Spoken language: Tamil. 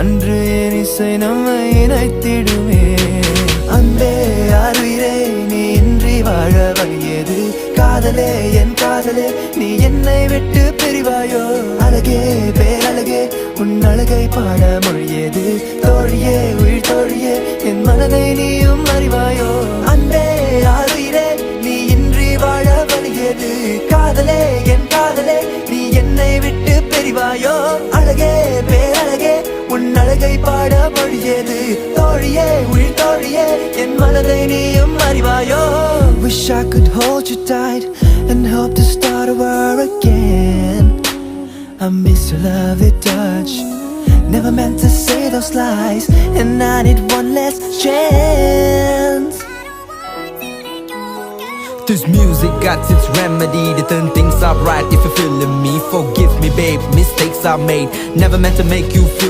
அன்று என் இசை நம்மை இணைத்திடுமே. அன்பே அருயிரே நீ இன்றி வாழ வழியது. காதலே என் காதலே நீ என்னை விட்டு பிரிவாயோ. அழகே பேரழகே உன் அழகை பாட மொழியது. தோழியே உயிர் தோழியே என் மனதை நீயும் அறிவாயோ. அன்பே அருயிரே நீ இன்றி வாழ வழியது. காதலே என் காதலே நீ என்னை விட்டு பிரிவாயோ. அழகே பேரழகே உன் அழகை பாட மொழியது. தோழியே உயிர் தோழியே என் மனதை நீயும் அறிவாயோ. Wish I could hold you tight and hope to start over again. I miss your lovely touch. Never meant to say those lies, and I need one last chance. This music got its remedy to turn things up right if you're feeling me. Forgive me babe, mistakes I made. Never meant to make you feel